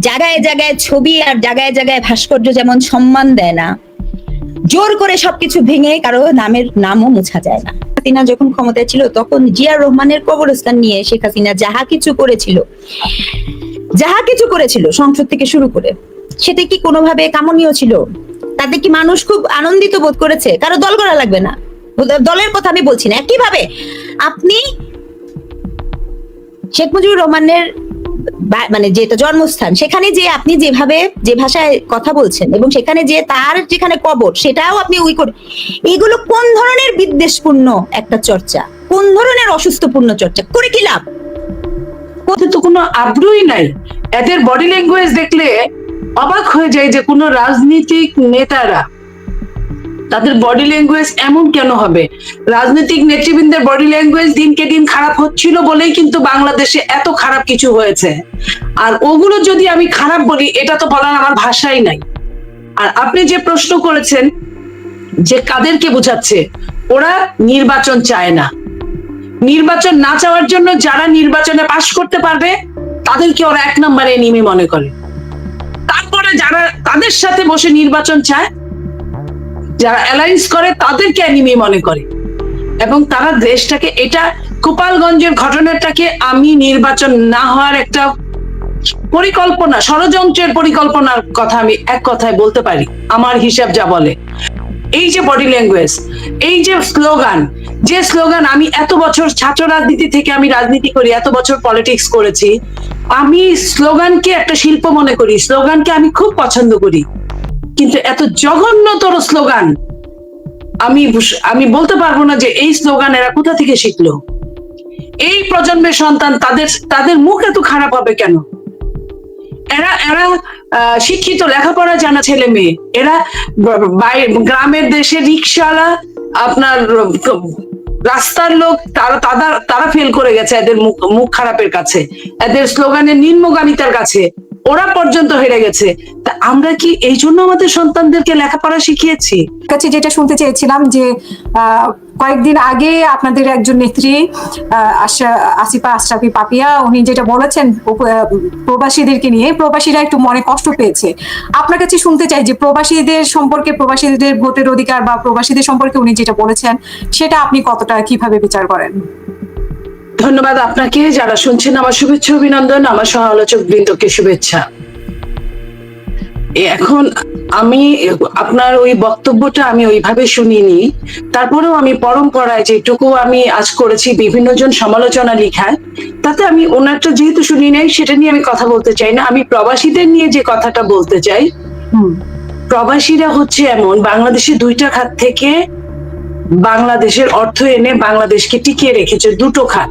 জায়গায় জায়গায় ছবি আর জায়গায় জায়গায় ভাস্কর্য যেমন সম্মান দেয় না, জোর করে সবকিছু ভেঙে কারো নামও মোছা যায় না। হাসিনা যখন ক্ষমতায় ছিল তখন জিয়াউর রহমানের কবরস্থান নিয়ে শেখ হাসিনা যাহা কিছু করেছিল সংসদ থেকে শুরু করে, সেটা কি কোনোভাবে কামনীয় ছিল? তাতে কি মানুষ খুব আনন্দিত বোধ করেছে? কারো দল করা লাগবে না, দলের কথা আমি বলছি না। একইভাবে আপনি শেখ মুজিবুর রহমানের মানে যেটা জন্মস্থান, সেখানে যে আপনি যেভাবে যে ভাষায় কথা বলছেন এবং সেখানে যে তার যেখানে কবর সেটাও আপনি এগুলো কোন ধরনের বিদ্বেষপূর্ণ একটা চর্চা, কোন ধরনের অসুস্থপূর্ণ চর্চা করে কি লাভ? তো কোনো আগ্রহই নাই। এদের বডি ল্যাঙ্গুয়েজ দেখলে অবাক হয়ে যায় যে কোনো রাজনীতিক নেতারা, তাদের বডি ল্যাঙ্গুয়েজ এমন কেন হবে? রাজনৈতিক নেতৃবৃন্দের বডি ল্যাঙ্গুয়েজ দিনকে দিন খারাপ হচ্ছিল বলেই কিন্তু বাংলাদেশে এত খারাপ কিছু হয়েছে। আর ওগুলো যদি আমি খারাপ বলি, এটা তো বলার আমার ভাষাই নাই। আর আপনি যে প্রশ্ন করেছেন যে কাদেরকে বোঝাচ্ছে, ওরা নির্বাচন চায় না। নির্বাচন না চাওয়ার জন্য যারা নির্বাচনে পাশ করতে পারবে তাদেরকে ওরা এক নম্বরে এনিমি মনে করে। তারপরে যারা তাদের সাথে বসে নির্বাচন চায়, যারা অ্যালায়েন্স করে, তাদেরকে এনিমি মনে করে। এবং তারা দেশটাকে, এটা গোপালগঞ্জের ঘটনাটাকে আমি নির্বাচন না হওয়ার একটা পরিকল্পনা, ষড়যন্ত্রের পরিকল্পনার কথা আমি এক কথায় বলতে পারি। আমার হিসাব যা বলে, এই যে বডি ল্যাঙ্গুয়েজ, এই যে স্লোগান, আমি এত বছর ছাত্র রাজনীতি থেকে আমি রাজনীতি করি, এত বছর পলিটিক্স করেছি, আমি স্লোগানকে একটা শিল্প মনে করি, স্লোগানকে আমি খুব পছন্দ করি। কিন্তু এত জঘন্যতর স্লোগান আমি বলতে পারবো না যে এই স্লোগান এরা কোথা থেকে শিখলো। এই প্রজন্মের সন্তান, তাদের মুখ এত খারাপ হবে কেন? এরা শিক্ষিত, লেখাপড়া জানা ছেলে মেয়ে, এরা গ্রামের দেশে রিক্সাওয়ালা, আপনার রাস্তার লোক, তারা ফেল করে গেছে এদের মুখ খারাপের কাছে, এদের স্লোগানের নিম্নগামিতার কাছে ওরা পর্যন্ত হেরে গেছে। তা আমরা কি এই জন্য আমাদের সন্তানদেরকে লেখাপড়া শিখিয়েছি? কাছে যেটা শুনতে চেয়েছিলাম যে কয়েকদিন আগে আপনাদের একজন নেত্রী আসিফা আশরাফি পাপিয়া, উনি যেটা বলেছেন প্রবাসীদেরকে নিয়ে, প্রবাসীরা একটু মনে কষ্ট পেয়েছে। আপনার কাছে শুনতে চাই যে প্রবাসীদের সম্পর্কে, প্রবাসীদের ভোটের অধিকার বা প্রবাসীদের সম্পর্কে উনি যেটা বলেছেন সেটা আপনি কতটা কিভাবে বিচার করেন? ধন্যবাদ আপনাকে। যারা শুনছেন আমার শুভেচ্ছা অভিনন্দন, আমার সহ-আলোচক বৃন্দকে শুভেচ্ছা। এখন আমি আপনার ওই বক্তব্যটা আমি ওইভাবে শুনিনি, তারপরেও আমি পরম্পরায় যেটুকু আমি আজ করেছি বিভিন্ন জন সমালোচনা লিখায়, তাতে আমি ওনারটা যেহেতু শুনি নাই সেটা নিয়ে আমি কথা বলতে চাই না। আমি প্রবাসীদের নিয়ে যে কথাটা বলতে চাই, প্রবাসীরা হচ্ছে এমন, বাংলাদেশে দুইটা খাত থেকে বাংলাদেশের অর্থ এনে বাংলাদেশকে টিকিয়ে রেখেছে, দুটো খাত।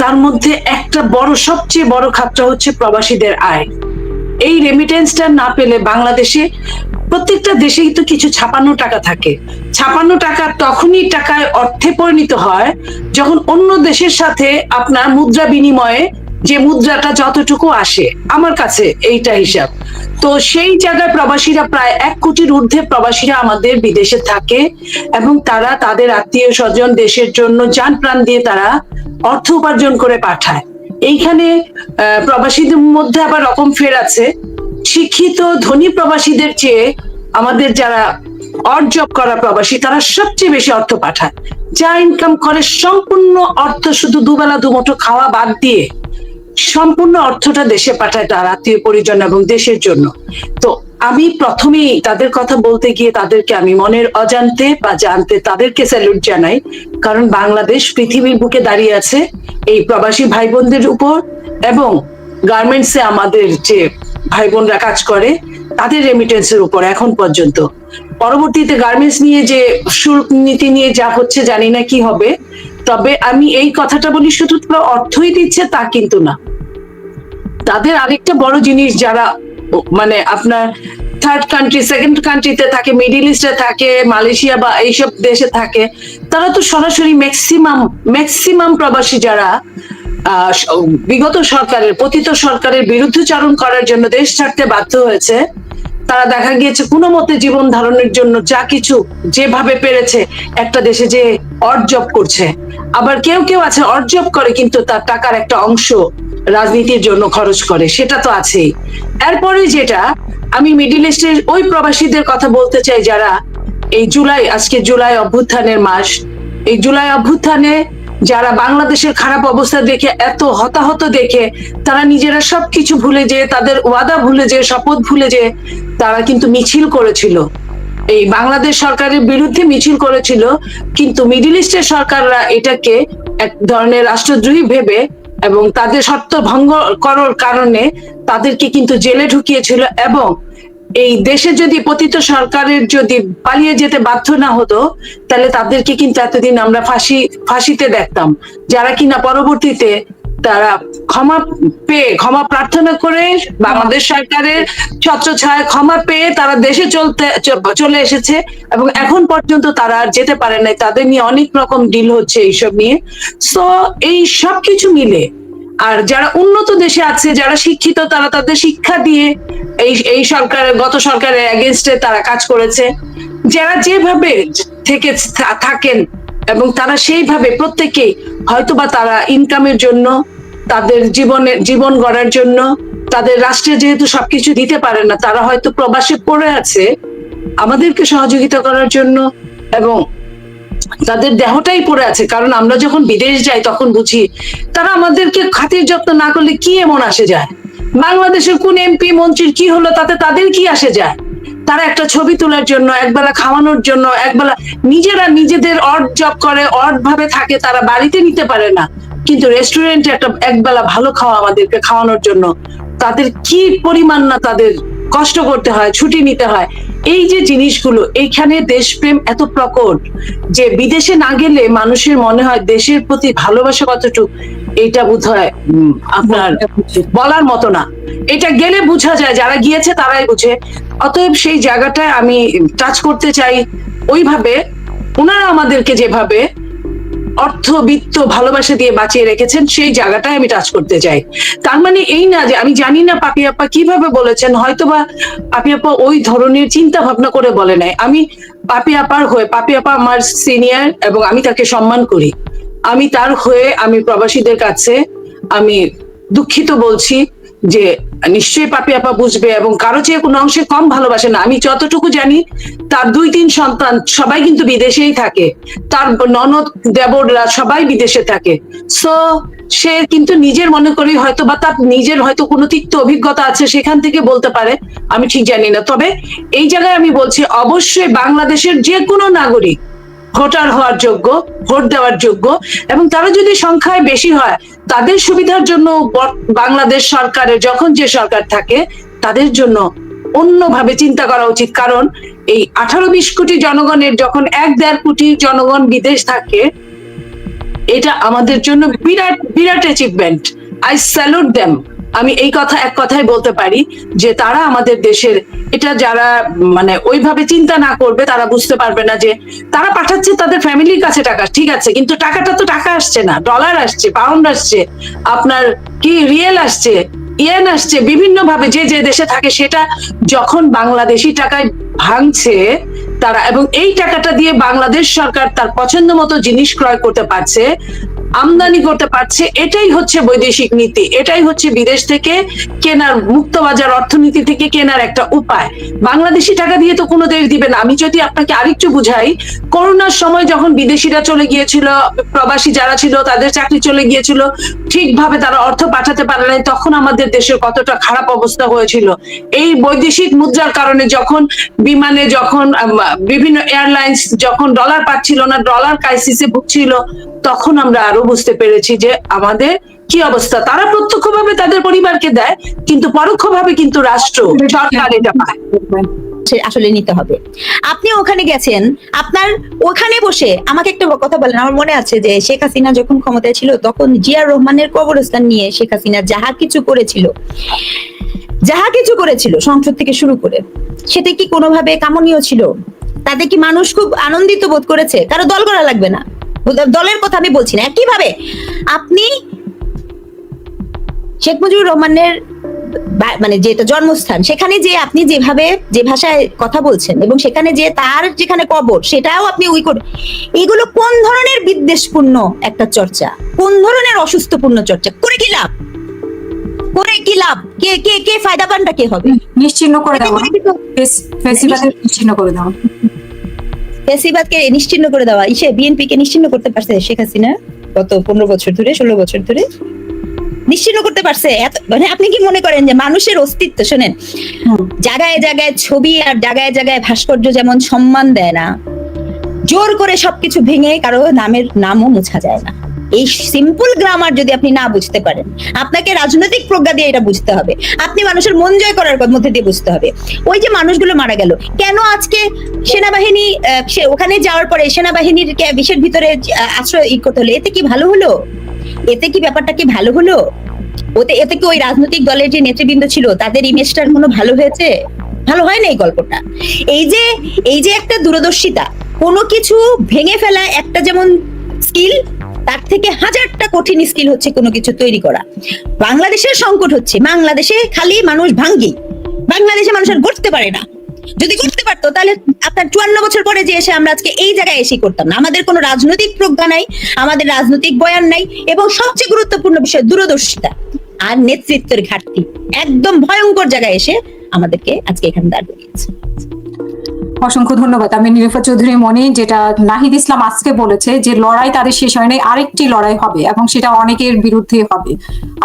তার মধ্যে একটা সবচেয়ে বড় খাতটা হচ্ছে প্রবাসীদের আয়। এই রেমিটেন্সটা না পেলে বাংলাদেশে, প্রত্যেকটা দেশেই তো কিছু ছাপানো টাকা থাকে, ছাপানো টাকা তখনই টাকায় অর্থে পরিণত হয় যখন অন্য দেশের সাথে আপনার মুদ্রা বিনিময়ে যে মুদ্রাটা যতটুকু আসে, আমার কাছে এইটা হিসাব। তো সেই জায়গায় প্রবাসীরা প্রায় 1 কোটির ঊর্ধ্বে প্রবাসীরা আমাদের বিদেশে থাকে এবং তারা তাদের আত্মীয় স্বজন দেশের জন্য জান প্রাণ দিয়ে তারা অর্থ উপার্জন করে পাঠায়। এইখানে প্রবাসীদের মধ্যে আবার রকম ফের আছে। শিক্ষিত ধনী প্রবাসীদের চেয়ে আমাদের যারা অড জব করা প্রবাসী, তারা সবচেয়ে বেশি অর্থ পাঠায়। যা ইনকাম করে সম্পূর্ণ অর্থ, শুধু দুবেলা দুমুঠো খাওয়া বাদ দিয়ে সম্পূর্ণ অর্থটা দেশে পাঠায় তার আত্মীয় পরিজন এবং দেশের জন্য। তো আমি প্রথমেই তাদের কথা বলতে গিয়ে তাদেরকে আমি মনের অজান্তে বা জানতে তাদেরকে স্যালুট জানাই, কারণ বাংলাদেশ পৃথিবীর বুকে দাঁড়িয়ে আছে এই প্রবাসী ভাই বোনদের উপর, এবং গার্মেন্টসে আমাদের যে ভাই বোনরা কাজ করে তাদের রেমিটেন্সের উপর এখন পর্যন্ত। পরবর্তীতে গার্মেন্টস নিয়ে যে শুল্ক নীতি নিয়ে যা হচ্ছে জানি না কি হবে, তবে আমি এই কথাটা বলি, শুধু অর্থই দিচ্ছে তা কিন্তু না। তাদের আরেকটা বড় জিনিস, যারা মানে আপনার থার্ড কান্ট্রি, সেকেন্ড কান্ট্রিতে থাকে, মিডিল ইস্টে থাকে, মালয়েশিয়া বা এইসব দেশে থাকে, তারা তো সরাসরি ম্যাক্সিমাম প্রবাসী যারা বিগত সরকারের, পতিত সরকারের বিরুদ্ধচারণ করার জন্য দেশ ছাড়তে বাধ্য হয়েছে, তারা দেখা গিয়েছে কোনো মতে জীবন ধারণের জন্য যা কিছু যেভাবে পেরেছে একটা দেশে যে অড জব করছে। আবার কেউ কেউ আছে অড জব করে কিন্তু তার টাকার একটা অংশ রাজনীতির জন্য খরচ করে, সেটা তো আছেই। এরপরে যেটা আমি মিডল ইস্টের ওই প্রবাসীদের কথা বলতে চাই যারা এই আজকে জুলাই অভ্যুত্থানের মাস, এই জুলাই অভ্যুত্থানে যারা বাংলাদেশের খারাপ অবস্থা দেখে এত হতাহত দেখে তারা নিজেরা সবকিছু ভুলে যে, তাদের ওয়াদা ভুলে যে, শপথ ভুলে যে তারা কিন্তু মিছিল করেছিল, এই বাংলাদেশ সরকারের বিরুদ্ধে মিছিল করেছিল। কিন্তু মিডল ইস্টের সরকাররা এটাকে এক ধরনের রাষ্ট্রদ্রোহী ভেবে এবং তাদের শর্ত ভঙ্গ করার কারণে তাদেরকে কিন্তু জেলে ঢুকিয়েছিল। এবং এই দেশে যদি পতিত সরকারের যদি পালিয়ে যেতে বাধ্য না হতো তাহলে তাদেরকে কিন্তু এতদিন আমরা ফাঁসিতে দেখতাম, যারা কিনা পরবর্তীতে তারা ক্ষমা প্রার্থনা করে বাংলাদেশ সরকারের ছত্রছায়ায় ক্ষমা পেয়ে তারা দেশে চলে এসেছে এবং এখন পর্যন্ত তারা আর যেতে পারে নাই। তাদের নিয়ে অনেক রকম ডিল হচ্ছে এইসব নিয়ে। সো এই সব কিছু মিলে আর যারা উন্নত দেশে আছে, যারা শিক্ষিত, তারা তাদের শিক্ষা দিয়ে এই সরকারের গত সরকারের এগেনস্টে তারা কাজ করেছে। যারা যেভাবে থাকেন এবং তারা সেইভাবে প্রত্যেকেই হয়তোবা তারা ইনকামের জন্য, তাদের জীবন গড়ার জন্য, তাদের রাষ্ট্রে যেহেতু সবকিছু দিতে পারে না, তারা হয়তো প্রবাসে পড়ে আছে আমাদেরকে সহযোগিতা করার জন্য এবং তাদের দেহটাই পড়ে আছে। কারণ আমরা যখন বিদেশ যাই তখন বুঝি তারা আমাদেরকে খাতির যত্ন না করলে কি এমন আসে যায়, বাংলাদেশের কোন এমপি মন্ত্রীর কি হলো তাতে তাদের কি আসে যায়। তারা একটা ছবি তোলার জন্য, একবেলা খাওয়ানোর জন্য, একবেলা নিজেরা নিজেদের অড জব করে, অড ভাবে থাকে, তারা বাড়িতে নিতে পারে না, কিন্তু রেস্টুরেন্টে একবেলা ভালো খাওয়া আমাদেরকে খাওয়ানোর জন্য তাদের কি পরিমাণ না তাদের কষ্ট করতে হয়, ছুটি নিতে হয়। এই যে জিনিসগুলো, এইখানে দেশপ্রেম এত প্রকট যে বিদেশে না গেলে মানুষের মনে হয় দেশের প্রতি ভালোবাসা কতটুকু, এইটা বোধহয় আপনার বলার মতো না। এটা গেলে বোঝা যায়, যারা গিয়েছে তারাই বুঝে। অতএব সেই জায়গাটায় আমি টাচ করতে চাই ওইভাবে ওনারা আমাদেরকে যেভাবে অর্থবিত্ত ভালোবাসা দিয়ে বাঁচিয়ে রেখেছেন সেই জায়গাটায় আমি টাচ করতে চাই। তার মানে এই না যে আমি জানি না পাপি আপা কিভাবে বলেছেন, হয়তোবা পাপি আপা ওই ধরনের চিন্তা ভাবনা করে বলে নাই। আমি পাপি আপার হয়ে, পাপি আপা আমার সিনিয়র এবং আমি তাকে সম্মান করি, আমি তার হয়ে আমি প্রবাসীদের কাছে আমি দুঃখিত বলছি যে নিশ্চয়ই পাপি আপা বুঝবে এবং কারো চেয়ে কোনো অংশে কম ভালোবাসে না। আমি যতটুকু জানি তার 2-3 সন্তান সবাই কিন্তু বিদেশেই থাকে, তার ননদ দেবররা সবাই বিদেশে থাকে। সো সে কিন্তু নিজের মনে করি হয়তো বা তার নিজের হয়তো কোনো তিক্ত অভিজ্ঞতা আছে, সেখান থেকে বলতে পারে, আমি ঠিক জানি না। তবে এই জায়গায় আমি বলছি অবশ্যই বাংলাদেশের যে কোনো নাগরিক ভোটার হওয়ার যোগ্য, ভোট দেওয়ার যোগ্য, এবং তারা যদি সংখ্যায় বেশি হয় তাদের সুবিধার জন্য বাংলাদেশ সরকারের যখন যে সরকার থাকে তাদের জন্য অন্যভাবে চিন্তা করা উচিত। কারণ এই 18-20 কোটি জনগণের যখন 1-1.5 কোটি জনগণ বিদেশ থাকে, এটা আমাদের জন্য বিরাট বিরাট অ্যাচিভমেন্ট। I salute them. আমি এই কথা এক কথায় বলতে পারি যে তারা আমাদের দেশের, এটা যারা মানে ওইভাবে চিন্তা না করবে তারা বুঝতে পারবে না যে তারা পাঠাচ্ছে তাদের ফ্যামিলির কাছে টাকা, ঠিক আছে, কিন্তু টাকাটা তো টাকা আসছে না, ডলার আসছে, পাউন্ড আসছে, আপনার কি রিয়েল আসছে, ইয়েন আসছে, বিভিন্ন ভাবে যে যে দেশে থাকে সেটা যখন বাংলাদেশি টাকায় ভাঙছে তারা, এবং এই টাকাটা দিয়ে বাংলাদেশ সরকার তার পছন্দ মতো জিনিস ক্রয় করতে পারছে, আমদানি করতে পারছে, এটাই হচ্ছে বৈদেশিক নীতি, এটাই হচ্ছে বিদেশ থেকে কেনার, মুক্তবাজার অর্থনীতি থেকে কেনার একটা উপায়। বাংলাদেশি টাকা দিয়ে তো কোনো দেশ দিবে না। আমি যদি আপনাকে আরেকটু বুঝাই, করোনার সময় যখন বিদেশিরা চলে গিয়েছিল, প্রবাসী যারা ছিল তাদের চাকরি চলে গিয়েছিল, ঠিকভাবে তারা অর্থ পাঠাতে পারে নাই, তখন আমাদের দেশের কতটা খারাপ অবস্থা হয়েছিল। এই বৈদেশিক মুদ্রার কারণে যখন বিমানে, যখন বিভিন্ন এয়ারলাইন্স যখন ডলার পাচ্ছিল না, ডলার ক্রাইসিসে ভুগছিল, তখন আমরা আরো বুঝতে পেরেছি যে আমাদের কি অবস্থা। তারা প্রত্যক্ষভাবে তাদের পরিবারকে দেয়, কিন্তু পরোক্ষভাবে কিন্তু রাষ্ট্র সরকার এটা পায়। আসলে নিতে হবে। আপনি ওখানে গেছেন, আপনার ওখানে বসে আমাকে একটা কথা বলেন। আমার মনে আছে যে শেখ হাসিনা যখন ক্ষমতায় ছিল তখন জিয়া রহমানের কবরস্থান নিয়ে শেখ হাসিনা যাহা কিছু করেছিল সংসদ থেকে শুরু করে, সেটা কি কোনোভাবে কামনীয় ছিল? তাতে কি মানুষ খুব আনন্দিত বোধ করেছে? কারো দল করা লাগবে না, দলের কথা আমি বলছি না। একইভাবে আপনি শেখ মুজিবুর রহমানের মানে যেটা জন্মস্থান, সেখানে যে আপনি যেভাবে যে ভাষায় কথা বলছেন এবং সেখানে যে তার যেখানে কবর সেটাও আপনি এগুলো কোন ধরনের বিদ্বেষপূর্ণ একটা চর্চা, কোন ধরনের অসুস্থপূর্ণ চর্চা করে কি লাভ? করে কি লাভ? কে কে কে ফায়দাবানটা কে হবে? নিশ্চিহ্ন করে এতে দেওয়া, করে কিন্তু ফেসিবাদের নিশ্চিহ্ন করে দেওয়া। ফ্যাসিবাদকে নিশ্চিহ্ন করে দেওয়া, বিএনপি কে নিশ্চিহ্ন করতে পারছে শেখ হাসিনা গত 15 বছর ধরে, 16 বছর ধরে নিশ্চিহ্ন করতে পারছে। মানে আপনি কি মনে করেন যে মানুষের অস্তিত্ব, শোনেন, জায়গায় জায়গায় ছবি আর জায়গায় জায়গায় ভাস্কর্য যেমন সম্মান দেয় না, জোর করে সবকিছু ভেঙে কারো নামও মোছা যায় না। এই সিম্পল গ্রামার যদি আপনি না বুঝতে পারেন, আপনাকে রাজনৈতিক প্রজ্ঞা দিয়ে এটা বুঝতে হবে, আপনি মানুষের মন জয় করার মধ্যে দিয়ে বুঝতে হবে। ওই যে মানুষগুলো মারা গেল কেন, আজকে সেনাবাহিনী ওখানে যাওয়ার পরে সেনাবাহিনীর বিষের ভিতরে আশ্রয় করতে হলো, এতে কি ভালো হলো? এতে কি ব্যাপারটা কি ভালো হলো? এতে কি ওই রাজনৈতিক দলের যে নেতৃবৃন্দ ছিল তাদের ইমেজটার কোনো ভালো হয়েছে? ভালো হয় না এই গল্পটা। এই যে একটা দূরদর্শিতা, কোনো কিছু ভেঙে ফেলা একটা যেমন স্কিল, তার থেকে হাজারটা কঠিন স্কিল হচ্ছে কোনো কিছু তৈরি করা। বাংলাদেশের সংকট হচ্ছে, বাংলাদেশে খালি মানুষ ভাঙ্গি, বাংলাদেশে মানুষ আর গড়তে পারে না। যদি করতে পারতো তাহলে আপনার 54 বছর পরে যে এসে আমরা আজকে এই জায়গায় এসে করতাম না। আমাদের কোনো রাজনৈতিক প্রজ্ঞা নাই, আমাদের রাজনৈতিক বয়ান নাই, এবং সবচেয়ে গুরুত্বপূর্ণ বিষয় দূরদর্শিতা আর নেতৃত্বের ঘাটতি একদম ভয়ঙ্কর জায়গায় এসে আমাদেরকে আজকে এখানে দাঁড় করিয়েছে। অসংখ্য ধন্যবাদ। আমি নীলুফা চৌধুরী মনি, যেটা নাহিদ ইসলাম আজকে বলেছে যে লড়াই তাদের শেষ হয় নাই, আরেকটি লড়াই হবে এবং সেটা অনেকের বিরুদ্ধে হবে।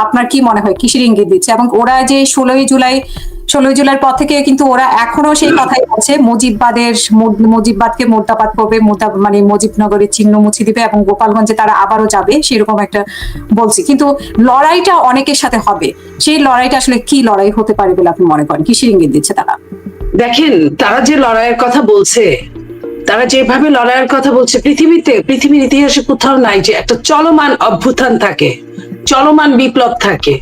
আপনার কি মনে হয়, কিসের ইঙ্গিত দিচ্ছে? এবং ওরা যে 16 জুলাইয়ের পর থেকে কিন্তু ওরা এখনো সেই কথাই বলছে, মুজিববাদকে মোর্দাবাদ করবে, মানে মুজিবনগরের চিহ্ন মুছে দিবে এবং গোপালগঞ্জে তারা আবারও যাবে, সেরকম একটা বলছে। কিন্তু লড়াইটা অনেকের সাথে হবে, সেই লড়াইটা আসলে কি লড়াই হতে পারে বলে আপনি মনে করেন? কিসের ইঙ্গিত দিচ্ছে তারা? দেখেন, তারা যে লড়াইয়ের কথা বলছে, তারা যেভাবে লড়াইয়ের কথা বলছে, পৃথিবীর ইতিহাসে কোথাও নাই যে একটা চলমান অভ্যুত্থান থাকে, চলমান বিপ্লব থাকে।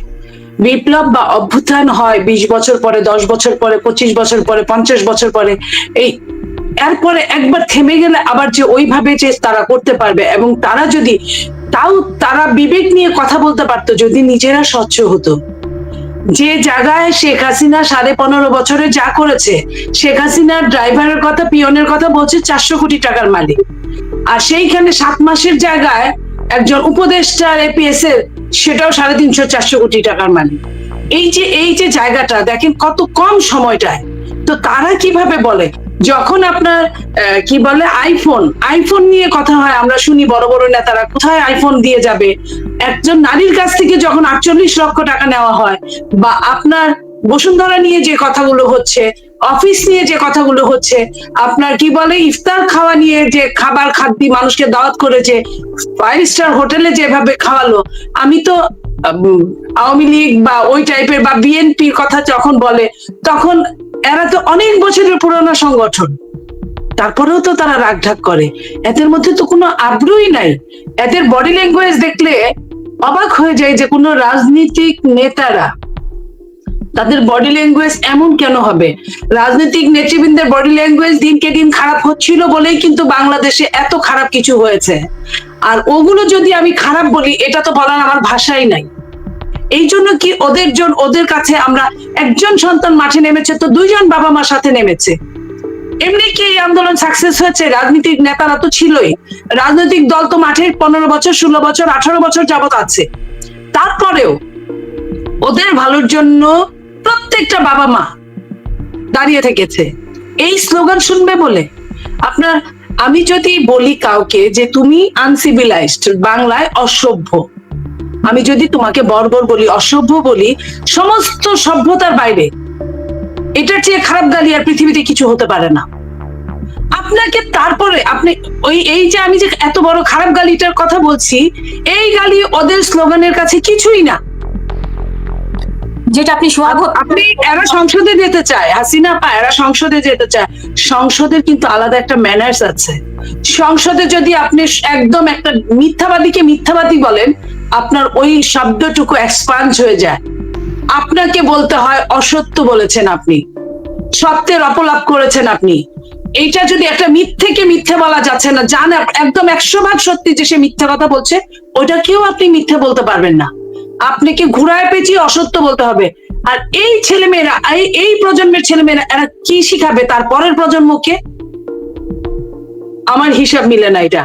বিপ্লব বা অভ্যুত্থান হয় 20 বছর পরে, 10 বছর পরে, 25 বছর পরে, 50 বছর পরে। এরপরে একবার থেমে গেলে আবার যে ওইভাবে যে তারা করতে পারবে, এবং তারা বিবেক নিয়ে কথা বলতে পারতো যদি নিজেরা স্বচ্ছ হতো। যে জায়গায় শেখ হাসিনা 15.5 বছরে যা করেছে, শেখ হাসিনার ড্রাইভারের কথা, পিয়নের কথা বলছে 400 কোটি টাকার মালিক, আর সেইখানে 7 মাসের জায়গায় একজন উপদেষ্টা এপিএস এর সেটাও 350-400 কোটি টাকার মালিক। এই যে জায়গাটা দেখেন কত কম সময়টায়। তো তারা কিভাবে বলে, যখন আপনার কি বলে আইফোন নিয়ে কথা হয়, আমরা শুনি বড় বড় নেতারা কোথায় আইফোন দিয়ে যাবে, একজন নারীর কাছ থেকে যখন 48 লক্ষ টাকা নেওয়া হয়, বা আপনার বসুন্ধরা নিয়ে যে কথাগুলো হচ্ছে, অফিস নিয়ে যে কথাগুলো হচ্ছে, আপনার কি বলে ইফতার খাওয়া নিয়ে যে খাদ্য মানুষকে দাওয়াত করেছে, 5 স্টার হোটেলে যেভাবে খাওয়ালো, আমি তো আওয়ামী লীগ বা ওই টাইপের বা বিএনপির কথা যখন বলে, তখন এরা তো অনেক বছরের পুরোনো সংগঠন, তারপরেও তো তারা রাগঢাক করে। এদের মধ্যে তো কোনো আগ্রহই নাই। এদের বডি ল্যাঙ্গুয়েজ দেখলে অবাক হয়ে যায় যে কোনো রাজনৈতিক নেতারা, তাদের বডি ল্যাঙ্গুয়েজ এমন কেন হবে? রাজনৈতিক নেতৃবৃন্দের বডি ল্যাঙ্গুয়েজ দিনকে দিন খারাপ হচ্ছিল বলেই কিন্তু বাংলাদেশে এত খারাপ কিছু হয়েছে। আর ওগুলো যদি আমি খারাপ বলি, এটা তো বলার আমার ভাষাই নাই। এই জন্য কি ওদের কাছে আমরা, একজন সন্তান মাঠে নেমেছে তো 2 জন বাবা মার সাথে নেমেছে। এমনি কি এই আন্দোলন সাকসেস হয়েছে? রাজনৈতিক নেতারা তো ছিলই, রাজনৈতিক দল তো মাঠে 15 বছর, 16 বছর, 18 বছর যাবত আছে। তারপরেও ওদের ভালোর জন্য প্রত্যেকটা বাবা মা দাঁড়িয়ে থেকেছে এই স্লোগান শুনবে বলে। আমি যদি বলি কাউকে যে তুমি আনসিভিলাইজড, বাংলায় অসভ্য, আমি যদি তোমাকে বর্বর বলি, অসভ্য বলি, সমস্ত সভ্যতার বাইরে, এটার চেয়ে খারাপ গালি আর পৃথিবীতে কিছু হতে পারে না। আপনাকে তারপরে আপনি এই যে আমি যে এত বড় খারাপ গালিটার কথা বলছি, এই গালি ওদের স্লোগানের কাছে কিছুই না। যেটা আপনি এরা সংসদে যেতে চায়, হাসিনা এরা সংসদে যেতে চায়। সংসদের কিন্তু আলাদা একটা ম্যানার্স আছে। সংসদে যদি আপনি একদম একটা মিথ্যাবাদীকে মিথ্যাবাদী বলেন, আপনার ওই শব্দটুকু এক্সপান্স হয়ে যায়। আপনাকে বলতে হয় অসত্য বলেছেন আপনি, সত্যের অপলাপ করেছেন আপনি। এইটা যদি একটা মিথ্যেকে মিথ্যে বলা যাচ্ছে না, জানে একদম 100% সত্যি যে সে মিথ্যা কথা বলছে, ওইটাকেও আপনি মিথ্যে বলতে পারবেন না। আপনাকে ঘুরায় পেঁচিয়ে অসত্য বলতে হবে। আর এই ছেলেমেয়েরা, এই প্রজন্মের ছেলেমেয়েরা, এরা কি শিখাবে তার পরের প্রজন্মকে? আমার হিসাব মিলে না এটা।